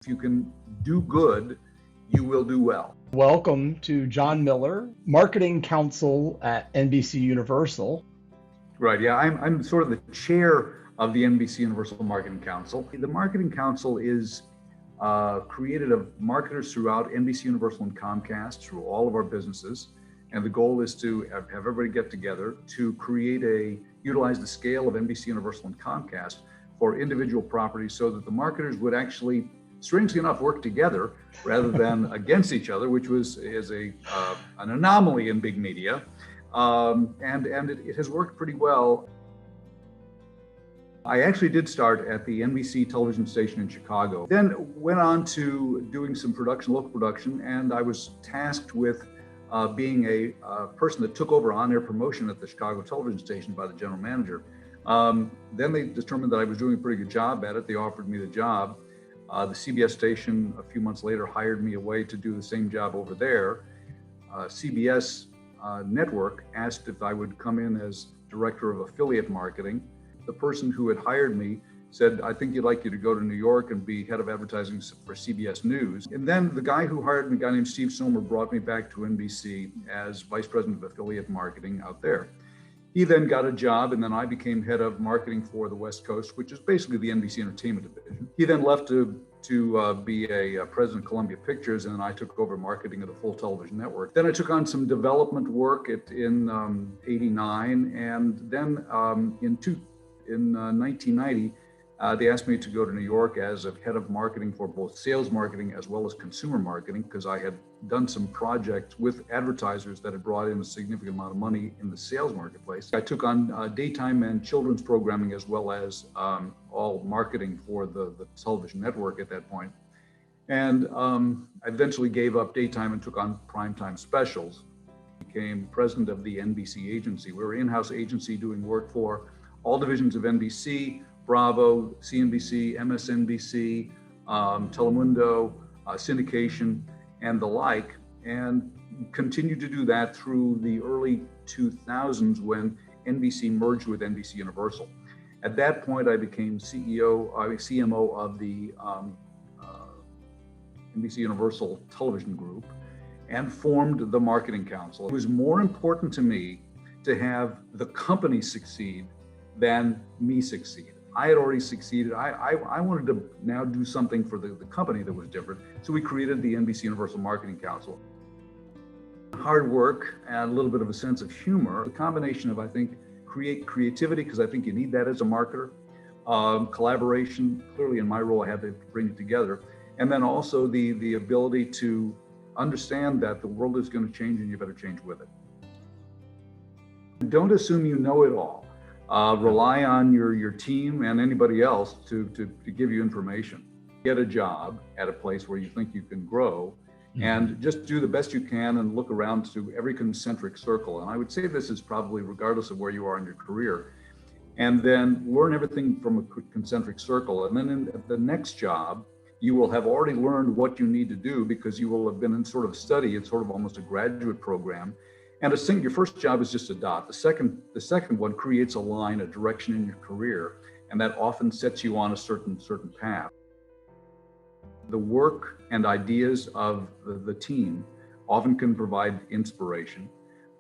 If you can do good, you will do well. Welcome to John Miller, Marketing Council at NBC Universal. Right, yeah, I'm sort of the chair of the NBC Universal Marketing Council. The Marketing Council is created of marketers throughout NBC Universal and Comcast through all of our businesses. And the goal is to have everybody get together to utilize the scale of NBC Universal and Comcast for individual properties so that the marketers would actually, strangely enough, work together rather than against each other, which is an anomaly in big media. And it has worked pretty well. I actually did start at the NBC television station in Chicago, then went on to doing some local production, and I was tasked with being a person that took over on-air promotion at the Chicago television station by the general manager. Then they determined that I was doing a pretty good job at it. They offered me the job. The CBS station a few months later hired me away to do the same job over there. CBS network asked if I would come in as director of affiliate marketing. The person who had hired me said, I think you'd like you to go to New York and be head of advertising for CBS News. And then the guy who hired me, a guy named Steve Somer, brought me back to NBC as vice president of affiliate marketing out there. He then got a job, and then I became head of marketing for the West Coast, which is basically the NBC Entertainment division. He then left to be a president of Columbia Pictures, and then I took over marketing of the full television network. Then I took on some development work in '89, and then in 1990, they asked me to go to New York as a head of marketing for both sales marketing as well as consumer marketing, because I had done some projects with advertisers that had brought in a significant amount of money in the sales marketplace. I took on daytime and children's programming as well as all marketing for the television network at that point. And I eventually gave up daytime and took on primetime specials. Became president of the NBC agency. We were an in-house agency doing work for all divisions of NBC, Bravo, CNBC, MSNBC, Telemundo, syndication, and the like, and continued to do that through the early 2000s when NBC merged with NBC Universal. At that point, I became CMO of the NBC Universal Television Group and formed the Marketing Council. It was more important to me to have the company succeed than me succeed. I had already succeeded. I wanted to now do something for the company that was different. So we created the NBC Universal Marketing Council. Hard work and a little bit of a sense of humor, a combination of, I think, creativity, because I think you need that as a marketer, collaboration, clearly in my role I had to bring it together, and then also the ability to understand that the world is going to change and you better change with it. Don't assume you know it all. Rely on your team and anybody else to give you information. Get a job at a place where you think you can grow, and just do the best you can and look around to every concentric circle. And I would say this is probably regardless of where you are in your career. And then learn everything from a concentric circle. And then in the next job, you will have already learned what you need to do because you will have been in sort of study. It's sort of almost a graduate program. And your first job is just a dot. The second one creates a line, a direction in your career, and that often sets you on a certain path. The work and ideas of the team often can provide inspiration.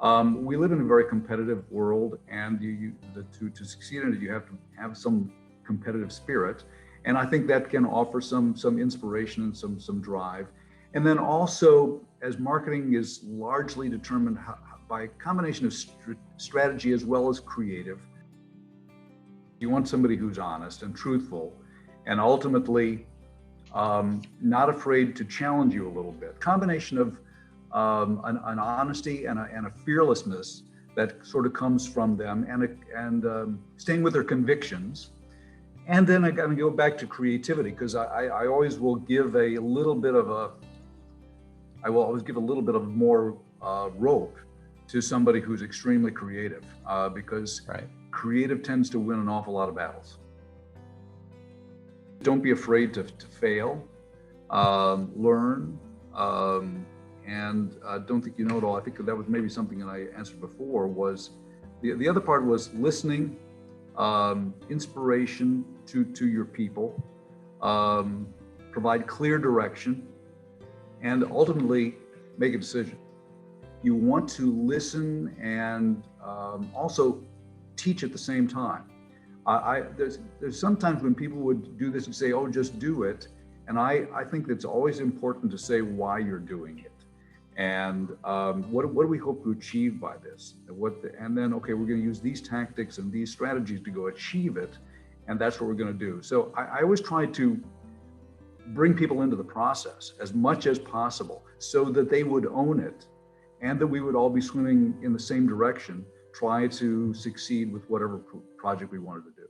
We live in a very competitive world, and to succeed in it, you have to have some competitive spirit. And I think that can offer some inspiration and some drive. And then also, as marketing is largely determined by a combination of strategy as well as creative, you want somebody who's honest and truthful, and ultimately not afraid to challenge you a little bit. Combination of an honesty and a fearlessness that sort of comes from them, and staying with their convictions. And then I got to go back to creativity, because I always will give a little bit of more rope to somebody who's extremely creative, because creative tends to win an awful lot of battles. Don't be afraid to fail, learn, and don't think you know it all. I think that was maybe something that I answered before. Was the other part was listening, inspiration to your people, provide clear direction, and ultimately make a decision. You want to listen and also teach at the same time. There's sometimes when people would do this and say, oh, just do it. And I think it's always important to say why you're doing it. And what do we hope to achieve by this? And then, okay, we're going to use these tactics and these strategies to go achieve it. And that's what we're going to do. So I always try to bring people into the process as much as possible so that they would own it and that we would all be swimming in the same direction, try to succeed with whatever project we wanted to do.